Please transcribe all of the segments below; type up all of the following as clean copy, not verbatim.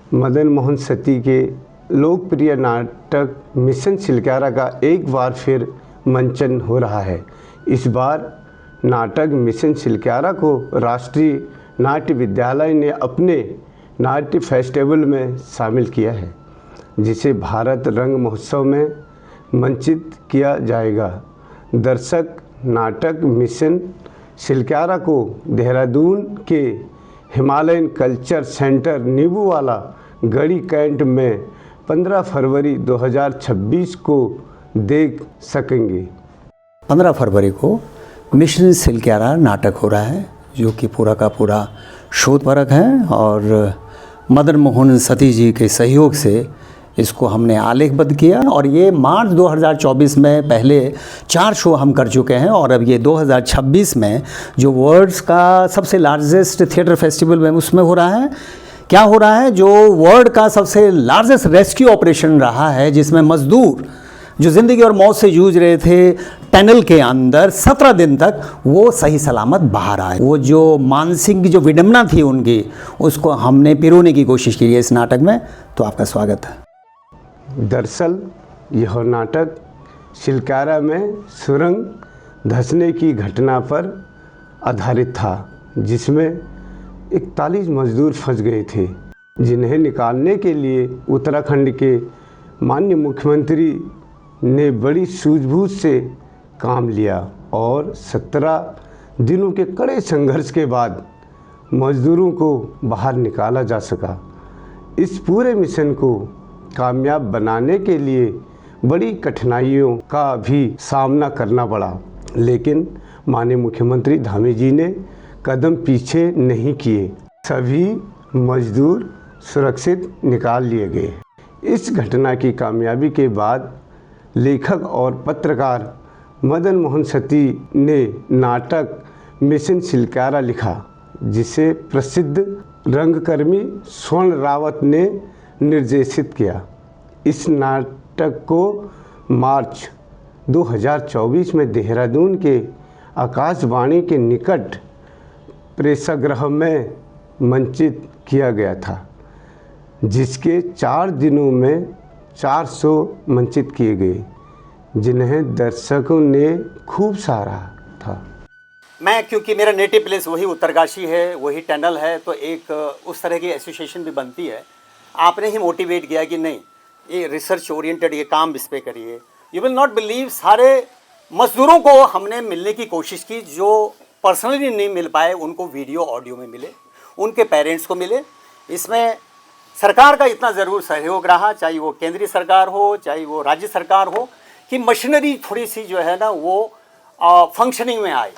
मदन मोहन सती के लोकप्रिय नाटक मिशन छिलक्यारा का एक बार फिर मंचन हो रहा है। इस बार नाटक मिशन छिलक्यारा को राष्ट्रीय नाट्य विद्यालय ने अपने नाट्य फेस्टिवल में शामिल किया है, जिसे भारत रंग महोत्सव में मंचित किया जाएगा। दर्शक नाटक मिशन छिलक्यारा को देहरादून के हिमालयन कल्चर सेंटर नीबूवाला गढ़ी कैंट में 15 फरवरी 2026 को देख सकेंगे। 15 फरवरी को मिशन छिलक्यारा नाटक हो रहा है, जो कि पूरा का पूरा शोधपरक है और मदन मोहन सती जी के सहयोग से इसको हमने आलेखबद्ध किया और ये मार्च 2024 में पहले 4 शो हम कर चुके हैं और अब ये 2026 में जो वर्ल्ड्स का सबसे लार्जेस्ट थिएटर फेस्टिवल में उसमें हो रहा है। क्या हो रहा है, जो वर्ल्ड का सबसे लार्जेस्ट रेस्क्यू ऑपरेशन रहा है, जिसमें मजदूर जो ज़िंदगी और मौत से जूझ रहे थे टनल के अंदर 17 दिन तक, वो सही सलामत बाहर आए। वो जो मानसिक जो विडंबना थी उनकी, उसको हमने पिरोने की कोशिश की है इस नाटक में। तो आपका स्वागत है। दरअसल यह नाटक छिलक्यारा में सुरंग धंसने की घटना पर आधारित था, जिसमें 41 मजदूर फंस गए थे, जिन्हें निकालने के लिए उत्तराखंड के माननीय मुख्यमंत्री ने बड़ी सूझबूझ से काम लिया और 17 दिनों के कड़े संघर्ष के बाद मजदूरों को बाहर निकाला जा सका। इस पूरे मिशन को कामयाब बनाने के लिए बड़ी कठिनाइयों का भी सामना करना पड़ा, लेकिन माननीय मुख्यमंत्री धामी जी ने कदम पीछे नहीं किए। सभी मजदूर सुरक्षित निकाल लिए गए। इस घटना की कामयाबी के बाद लेखक और पत्रकार मदन मोहन सती ने नाटक मिशन छिलक्यारा लिखा, जिसे प्रसिद्ध रंगकर्मी स्वर्ण रावत ने निर्देशित किया। इस नाटक को मार्च 2024 में देहरादून के आकाशवाणी के निकट प्रेक्षागृह में मंचित किया गया था, जिसके 4 दिनों में 400 मंचित किए गए, जिन्हें दर्शकों ने खूब सराहा था। मैं, क्योंकि मेरा नेटिव प्लेस वही उत्तरकाशी है, वही टनल है, तो एक उस तरह की एसोसिएशन भी बनती है। आपने ही मोटिवेट किया कि नहीं, ये रिसर्च ओरिएंटेड ये काम इस पे करिए। यू विल नॉट बिलीव, सारे मजदूरों को हमने मिलने की कोशिश की, जो पर्सनली नहीं मिल पाए उनको वीडियो ऑडियो में मिले, उनके पेरेंट्स को मिले। इसमें सरकार का इतना ज़रूर सहयोग रहा, चाहे वो केंद्रीय सरकार हो चाहे वो राज्य सरकार हो, कि मशीनरी थोड़ी सी जो है ना वो फंक्शनिंग में आए।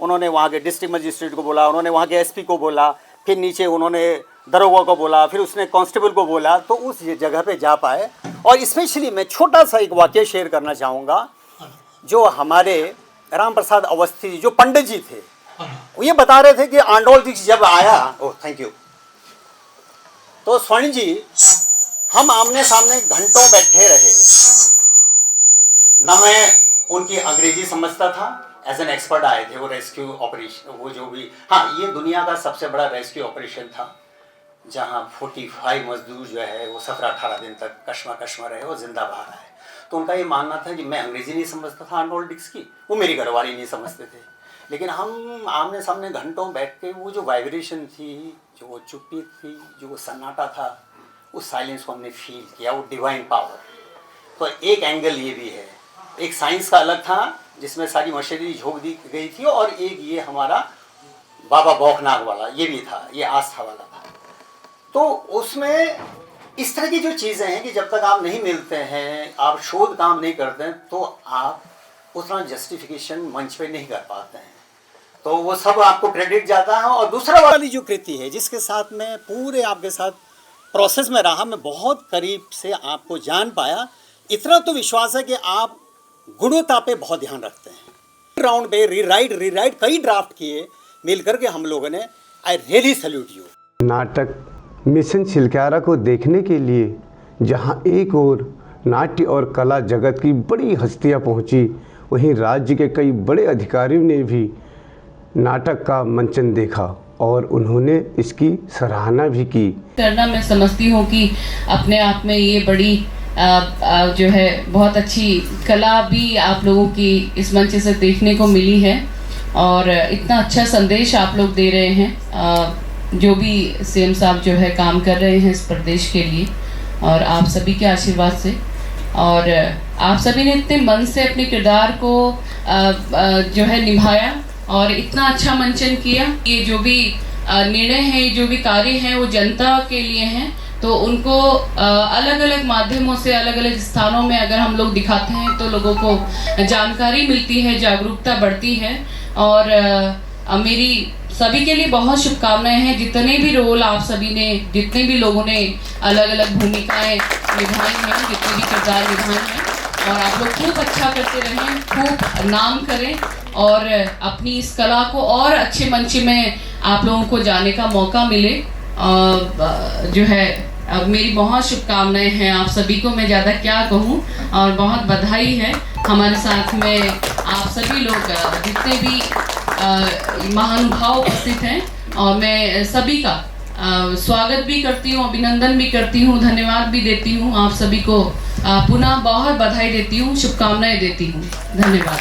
उन्होंने वहाँ के डिस्ट्रिक्ट मजिस्ट्रेट को बोला, उन्होंने वहाँ के एसपी को बोला, फिर नीचे उन्होंने दरोगा को बोला, फिर उसने कांस्टेबल को बोला, तो उस जगह पे जा पाए। और स्पेशली मैं छोटा सा एक वाक्य शेयर करना चाहूँगा। जो हमारे राम प्रसाद अवस्थी जो पंडित जी थे, वो ये बता रहे थे कि आंडोल जी जब आया, ओह थैंक यू, तो स्वर्ण जी हम आमने सामने घंटों बैठे रहे। ना मैं उनकी अंग्रेजी समझता था, एज एन एक्सपर्ट आए थे वो रेस्क्यू ऑपरेशन, वो जो भी, हाँ, ये दुनिया का सबसे बड़ा रेस्क्यू ऑपरेशन था, जहाँ 45 मजदूर जो है वो 17-18 दिन तक कश्मा रहे और जिंदा बाहर आए। तो उनका ये मानना था कि मैं अंग्रेजी नहीं समझता था आर्नोल्ड डिक्स की, वो मेरी घरवाली नहीं समझते थे, लेकिन हम आमने सामने घंटों बैठ के वो जो वाइब्रेशन थी, जो वो चुप्पी थी, जो वो सन्नाटा था, उस साइलेंस को हमने फील किया, वो डिवाइन पावर। तो एक एंगल ये भी है, एक साइंस का अलग था जिसमें सारी मशीनरी झोंक दी गई थी, और एक ये हमारा बाबा भौकनाग वाला ये भी था, ये आस्था वाला था। तो उसमें इस तरह की जो चीज़ें हैं कि जब तक आप नहीं मिलते हैं, आप शोध काम नहीं करते हैं, तो आप उतना जस्टिफिकेशन मंच पे नहीं कर पाते हैं। तो वो सब आपको क्रेडिट जाता है। और दूसरा वाली जो कृति है, जिसके साथ मैं पूरे आपके साथ प्रोसेस में रहा, मैं बहुत करीब से आपको जान पाया। इतना तो विश्वास है कि आप गुणवत्ता पे बहुत ध्यान रखते हैं। राउंड पे रीराइट कई ड्राफ्ट किए मिल करके हम लोगों ने। I really salute you. नाटक मिशन छिलक्यारा को देखने के लिए जहां एक ओर नाट्य और कला जगत की बड़ी हस्तियां पहुंची, वहीं राज्य के कई बड़े अधिकारियों ने भी नाटक का मंचन देखा और उन्होंने इसकी सराहना भी की। करना मैं समझती हूँ कि अपने आप में ये बड़ी जो है बहुत अच्छी कला भी आप लोगों की इस मंच से देखने को मिली है और इतना अच्छा संदेश आप लोग दे रहे हैं। जो भी सीएम साहब जो है काम कर रहे हैं इस प्रदेश के लिए और आप सभी के आशीर्वाद से और आप सभी ने इतने मन से अपने किरदार को जो है निभाया और इतना अच्छा मंचन किया। ये जो भी निर्णय हैं, जो भी कार्य हैं वो जनता के लिए हैं, तो उनको अलग अलग माध्यमों से अलग अलग स्थानों में अगर हम लोग दिखाते हैं तो लोगों को जानकारी मिलती है, जागरूकता बढ़ती है। और मेरी सभी के लिए बहुत शुभकामनाएं हैं। जितने भी रोल आप सभी ने, जितने भी लोगों ने अलग अलग भूमिकाएं निभाई हैं, जितने भी किरदार निभाए हैं, और आप लोग खूब अच्छा करते रहें, खूब नाम करें और अपनी इस कला को और अच्छे मंच में आप लोगों को जाने का मौका मिले। जो है अब मेरी बहुत शुभकामनाएं हैं आप सभी को, मैं ज़्यादा क्या कहूँ, और बहुत बधाई है। हमारे साथ में आप सभी लोग जितने भी महानुभाव उपस्थित हैं और मैं सभी का स्वागत भी करती हूँ, अभिनंदन भी करती हूँ, धन्यवाद भी देती हूँ। आप सभी को पुनः बहुत बधाई देती हूँ, शुभकामनाएं देती हूँ। धन्यवाद।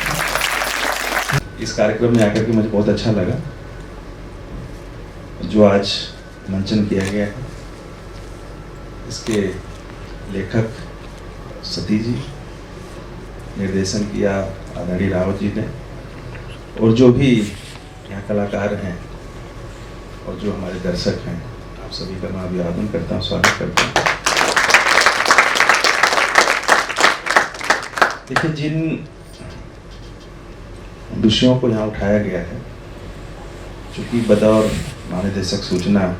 इस कार्यक्रम में आकर के मुझे बहुत अच्छा लगा जो आज मंचन किया गया है। इसके लेखक सती जी, निर्देशन किया आदरणीय रावत जी ने, और जो भी यहाँ कलाकार हैं और जो हमारे दर्शक हैं, आप सभी का मैं अभिवादन करता हूँ, स्वागत करता हूँ। देखिए, जिन विषयों को यहाँ उठाया गया है, चूँकि बतौर महानिदेशक सूचना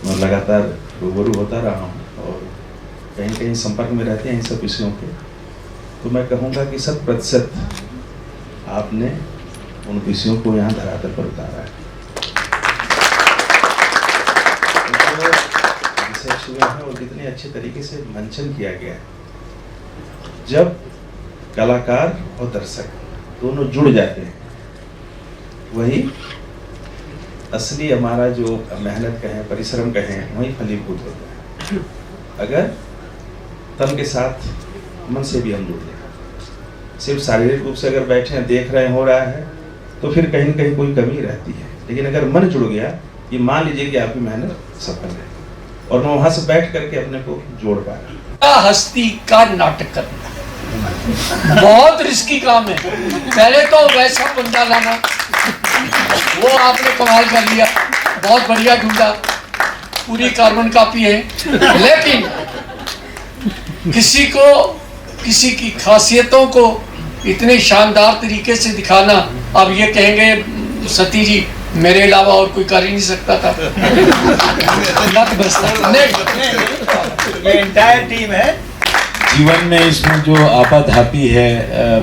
मैं लगातार रूबरू होता रहा हूँ और कहीं कहीं संपर्क में रहते हैं इन सब विषयों के, तो मैं कहूँगा कि 100% आपने उन विषयों को यहाँ धरातल पर उतारा है। जो विषय छुए हैं और जितने अच्छे तरीके से मंचन किया गया है, जब कलाकार और दर्शक दोनों जुड़ जाते हैं, वही असली हमारा जो मेहनत कहें, परिश्रम कहें, वही फलीभूत होता है। अगर तन के साथ मन से भी हम जुड़ जाए, सिर्फ शारीरिक रूप से अगर बैठे हैं, देख रहे हैं, हो रहा है, तो फिर कहीं न कहीं कोई कमी रहती है। लेकिन अगर मन जुड़ गया, ये मान लीजिए कि आपकी मेहनत सफल है और मैं वहाँ से बैठ करके अपने को जोड़ पाया। हस्ती का नाटक करना बहुत रिस्की काम है। पहले तो वैसा बंदा लाना, वो आपने कमाल कर लिया, बहुत बढ़िया ढूंढा, पूरी कार्बन कॉपी है। लेकिन किसी को, किसी की खासियतों को इतने शानदार तरीके से दिखाना, अब ये कहेंगे सती जी मेरे अलावा और कोई कर ही नहीं सकता था। ये एंटायर टीम है। जीवन में इसमें जो आपाधापी है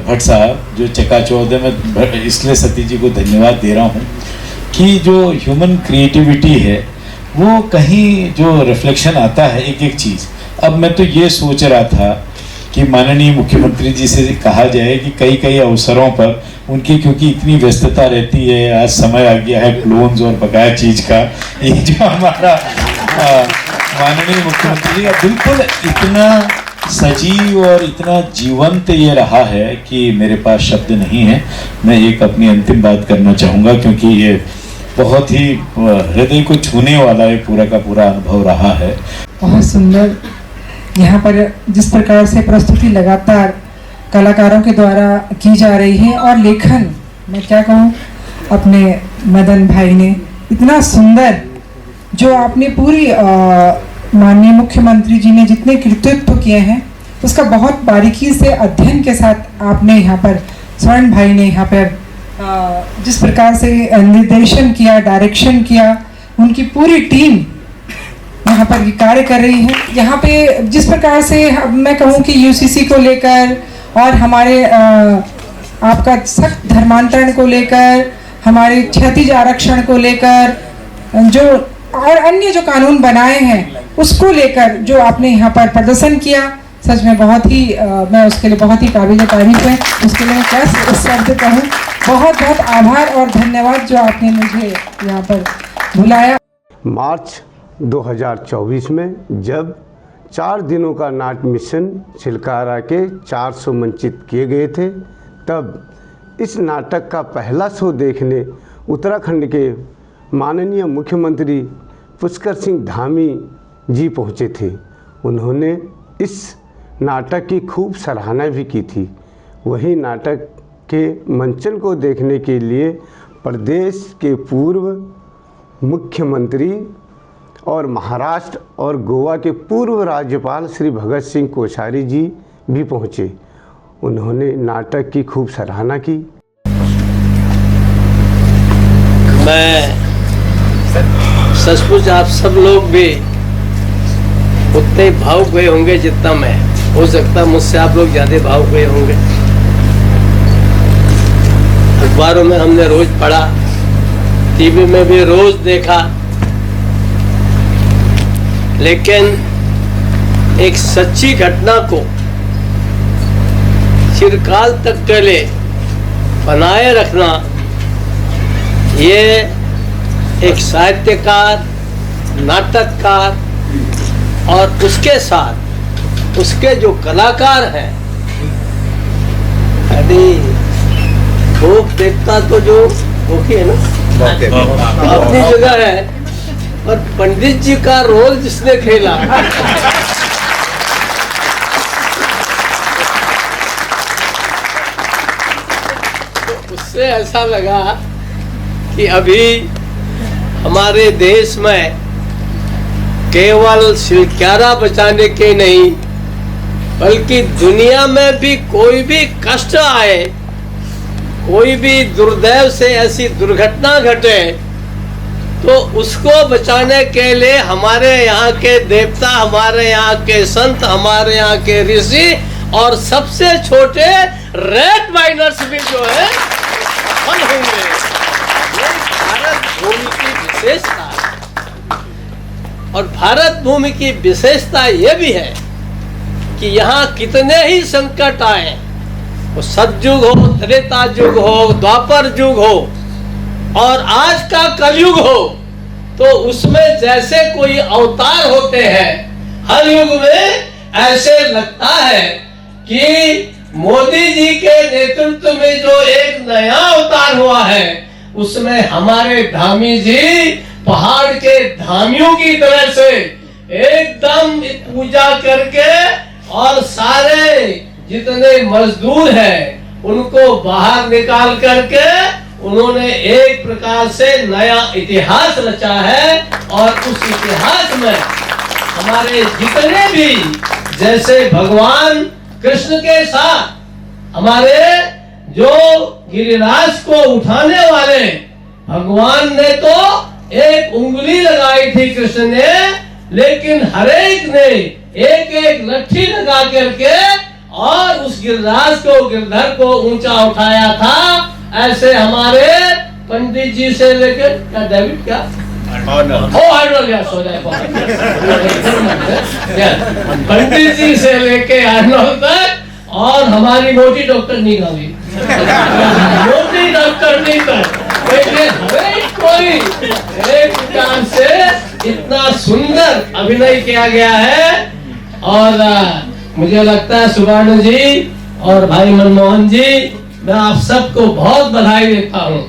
भट्ट साहब, जो चकाचौंध है, मैं इसलिए सती जी को धन्यवाद दे रहा हूँ कि जो ह्यूमन क्रिएटिविटी है वो कहीं जो रिफ्लेक्शन आता है एक एक चीज़। अब मैं तो ये सोच रहा था कि माननीय मुख्यमंत्री जी से कहा जाए कि कई कई अवसरों पर उनकी, क्योंकि इतनी व्यस्तता रहती है, आज समय आ गया है क्लोन्स और बकाया चीज़ का, ये जो हमारा माननीय मुख्यमंत्री जी बिल्कुल इतना सजीव और इतना जीवंत ये रहा है कि मेरे पास शब्द नहीं है। मैं एक अपनी अंतिम बात करना चाहूँगा, क्योंकि ये बहुत ही हृदय को छूने वाला ये पूरा का पूरा अनुभव रहा है। बहुत सुंदर यहाँ पर जिस प्रकार से प्रस्तुति लगातार कलाकारों के द्वारा की जा रही है, और लेखन मैं क्या कहूँ, अपने मदन भाई ने इतना सुंदर, जो आपने पूरी माननीय मुख्यमंत्री जी ने जितने कृतित्व किए हैं उसका बहुत बारीकी से अध्ययन के साथ आपने यहाँ पर, स्वर्ण भाई ने यहाँ पर जिस प्रकार से निर्देशन किया, डायरेक्शन किया, उनकी पूरी टीम यहाँ पर कार्य कर रही है। यहाँ पे जिस प्रकार से मैं कहूँ कि यूसीसी को लेकर और हमारे आपका सख्त धर्मांतरण को लेकर, हमारे क्षतिज आरक्षण को लेकर, जो और अन्य जो कानून बनाए हैं उसको लेकर जो आपने यहाँ पर प्रदर्शन किया, सच में बहुत ही मैं उसके लिए बहुत ही काबिल तारीफ है। उसके लिए मैं क्या शब्द कहूँ, बहुत बहुत आभार और धन्यवाद जो आपने मुझे यहाँ पर बुलाया। मार्च 2024 में जब 4 दिनों का नाट्य मिशन चिलकारा के 400 मंचित किए गए थे, तब इस नाटक का पहला शो देखने उत्तराखंड के माननीय मुख्यमंत्री पुष्कर सिंह धामी जी पहुँचे थे। उन्होंने इस नाटक की खूब सराहना भी की थी। वही नाटक के मंचन को देखने के लिए प्रदेश के पूर्व मुख्यमंत्री और महाराष्ट्र और गोवा के पूर्व राज्यपाल श्री भगत सिंह कोश्यारी जी भी पहुँचे। उन्होंने नाटक की खूब सराहना की। मैं सचमुच आप सब लोग भी उतने भावुक हुए होंगे जितना मैं, हो सकता मुझसे आप लोग ज्यादा भावुक हुए होंगे। अखबारों में हमने रोज पढ़ा, टीवी में भी रोज देखा, लेकिन एक सच्ची घटना को चिरकाल तक के लिए बनाए रखना, ये एक साहित्यकार, नाटककार और उसके साथ उसके जो कलाकार हैं, यदि भूख देखता तो जो भूखी है ना, अपनी जगह है, और पंडित जी का रोल जिसने खेला तो उससे ऐसा लगा कि अभी हमारे देश में केवल सिलक्यारा बचाने के नहीं, बल्कि दुनिया में भी कोई भी कष्ट आए, कोई भी दुर्दैव से ऐसी दुर्घटना घटे, तो उसको बचाने के लिए हमारे यहाँ के देवता, हमारे यहाँ के संत, हमारे यहाँ के ऋषि और सबसे छोटे रेड माइनर्स भी जो है सफल होंगे। ये भारत भूमि की विशेषता है। और भारत भूमि की विशेषता ये भी है कि यहाँ कितने ही संकट आए, वो सतयुग हो, त्रेता युग हो, द्वापर युग हो और आज का कलयुग हो, तो उसमें जैसे कोई अवतार होते हैं, हर युग में ऐसे लगता है कि मोदी जी के नेतृत्व में जो एक नया अवतार हुआ है, उसमें हमारे धामी जी पहाड़ के धामियों की तरह से एकदम पूजा करके और सारे जितने मजदूर हैं उनको बाहर निकाल करके उन्होंने एक प्रकार से नया इतिहास रचा है। और उस इतिहास में हमारे जितने भी, जैसे भगवान कृष्ण के साथ हमारे जो गिरिराज को उठाने वाले भगवान ने तो एक उंगली लगाई थी कृष्ण ने, लेकिन हर एक ने एक एक लट्ठी लगा करके और उस गिरिराज को, गिरधर को ऊंचा उठाया था। ऐसे हमारे पंडित जी से लेकर क्या डेविड क्या पंडित जी से लेके आर्नोल्ड तक और हमारी मोटी डॉक्टर नहीं गावी मोटी डॉक्टर नहीं तक कोई एक प्रकार से इतना सुंदर अभिनय किया गया है। और मुझे लगता है सुवर्ण जी और भाई मनमोहन जी, मैं आप सबको बहुत बधाई देता हूँ।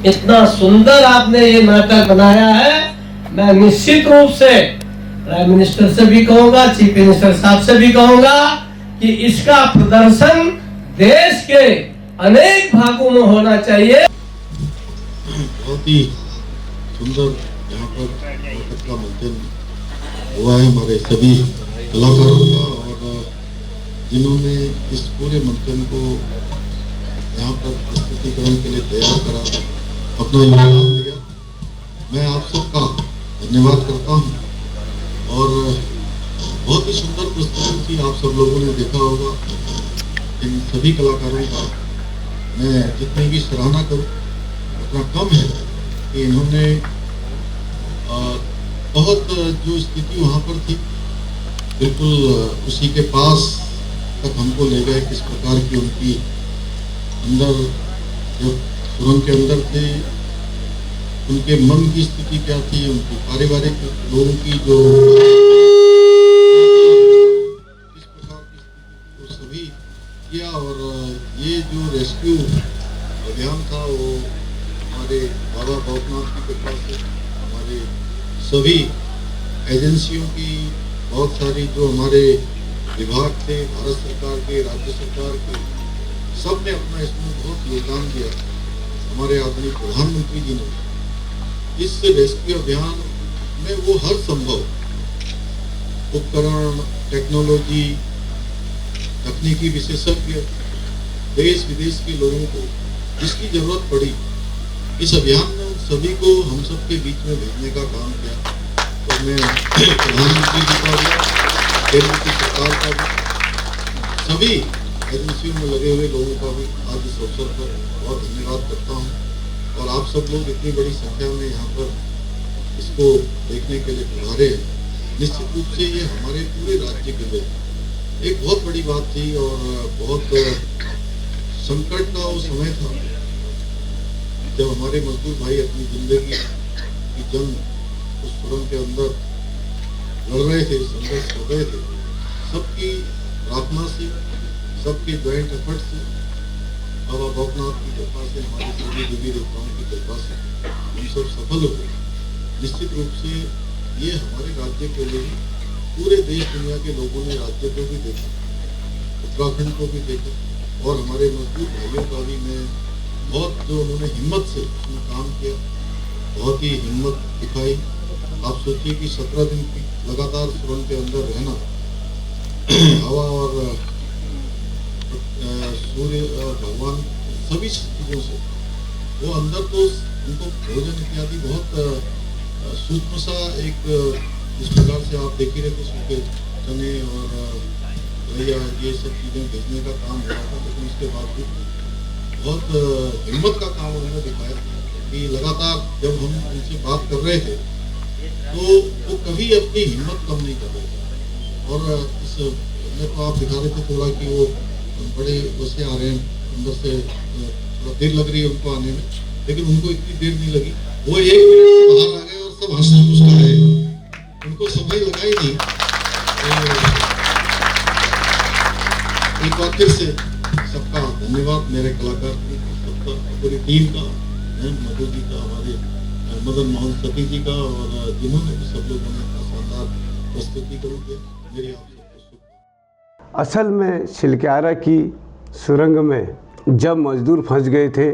इतना सुंदर आपने ये नाटक बनाया है। मैं निश्चित रूप से प्राइम मिनिस्टर से भी कहूँगा, चीफ मिनिस्टर साहब से भी कहूँगा कि इसका प्रदर्शन देश के अनेक भागों में होना चाहिए। बहुत ही सुंदर यहाँ पर नाटक का मंचन हुआ है हमारे सभी कलाकारों का, और जिन्होंने इस पूरे मंचन को यहाँ पर प्रस्तुतिकरण के लिए तैयार करा, अपना योगदान दिया। मैं आप सबका धन्यवाद करता हूँ। और बहुत ही सुंदर प्रस्तुति थी, आप सब लोगों ने देखा होगा। इन सभी कलाकारों का मैं जितनी भी सराहना करूँ उतना कम है कि इन्होंने बहुत जो स्थिति वहाँ पर थी बिल्कुल उसी के पास तक हमको ले गए। किस प्रकार की उनकी अंदर, जब सुरंग के अंदर थे उनके मन की स्थिति क्या थी, उनकी पारिवारिक लोगों की जो इस प्रकार की स्थिति को सभी किया। और ये जो रेस्क्यू अभियान था वो हमारे बाबा भौतनाथ की कृपा से, हमारे सभी एजेंसियों की, बहुत सारी जो हमारे विभाग थे, भारत सरकार के, राज्य सरकार के, सब ने अपना इसमें बहुत योगदान दिया। हमारे आदरणीय प्रधानमंत्री जी ने इस रेस्क्यू अभियान में वो हर संभव उपकरण, टेक्नोलॉजी, तकनीकी विशेषज्ञ, देश विदेश के लोगों को जिसकी जरूरत पड़ी, इस अभियान में उन सभी को हम सब के बीच में भेजने का काम किया। तो मैं प्रधानमंत्री जी का भी, केंद्र की सरकार का भी, सभी एजेंसियों में लगे हुए लोगों का भी आज इस अवसर पर बहुत धन्यवाद करता हूँ। और आप सब लोग इतनी बड़ी संख्या में यहाँ पर इसको देखने के लिए पधारे हैं। निश्चित रूप से ये हमारे पूरे राज्य के लिए एक बहुत बड़ी बात थी और बहुत संकट का वो समय था जब हमारे मजदूर भाई अपनी जिंदगी की जंग उस सुरंग के अंदर लड़ रहे थे, संघर्ष कर रहे थे। सबकी प्रार्थना से, सबके ज्वाइंट एफर्ट से, बाबा भौतनाथ की कृपा से, हमारे सभी देवी देवताओं की कृपा से हम सब सफल हो गए। निश्चित रूप से ये हमारे राज्य के लिए, पूरे देश दुनिया के लोगों ने राज्य को भी देखा, उत्तराखंड को भी देखा, और हमारे मजदूर भाइयों का भी मैं बहुत, जो उन्होंने हिम्मत से उसमें काम किया, बहुत ही हिम्मत दिखाई। आप सोचिए कि 17 दिन की लगातार सुरंग के अंदर रहना, हवा और सूर्य भगवान सभी चीज़ों से वो अंदर, तो उनको भोजन इत्यादि बहुत सूक्ष्म सा एक, इस प्रकार से आप देख ही रहे थे, सूखे चने और भैया ये सब चीज़ें भेजने का काम हो रहा था। लेकिन उसके बावजूद बहुत हिम्मत का काम उन्होंने दिखाया कि लगातार जब हम उनसे बात कर रहे थे तो वो कभी अपनी हिम्मत कम नहीं कर रहे थे। और इस में तो आप दिखा रहे थे थोड़ा कि वो बड़े वैसे आ रहे हैं, अंदर से थोड़ा देर लग रही है उनको आने में, लेकिन उनको इतनी देर नहीं लगी। वो 1 मिनट बाहर आ गए और सब हंसते मुस्कुराए, उनको समय लगा ही नहीं। एक बार फिर से सबका धन्यवाद, मेरे कलाकार सबका, पूरी टीम का, मधु जी का, हमारे मदन मोहन सती जी का, और जिन्होंने भी सब लोगों ने शानदार प्रस्तुति करूँगी। मेरी आप सबको शुभकामनाएं। असल में शिलक्यारा की सुरंग में जब मजदूर फंस गए थे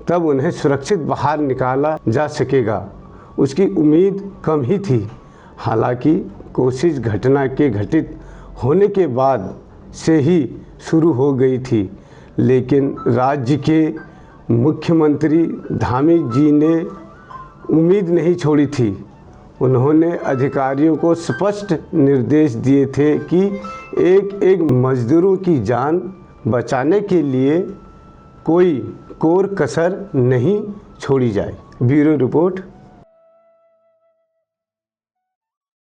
तब उन्हें सुरक्षित बाहर निकाला जा सकेगा, उसकी उम्मीद कम ही थी। हालांकि कोशिश घटना के घटित होने के बाद से ही शुरू हो गई थी, लेकिन राज्य के मुख्यमंत्री धामी जी ने उम्मीद नहीं छोड़ी थी। उन्होंने अधिकारियों को स्पष्ट निर्देश दिए थे कि एक एक मजदूरों की जान बचाने के लिए कोई कोर कसर नहीं छोड़ी जाए। Bureau report.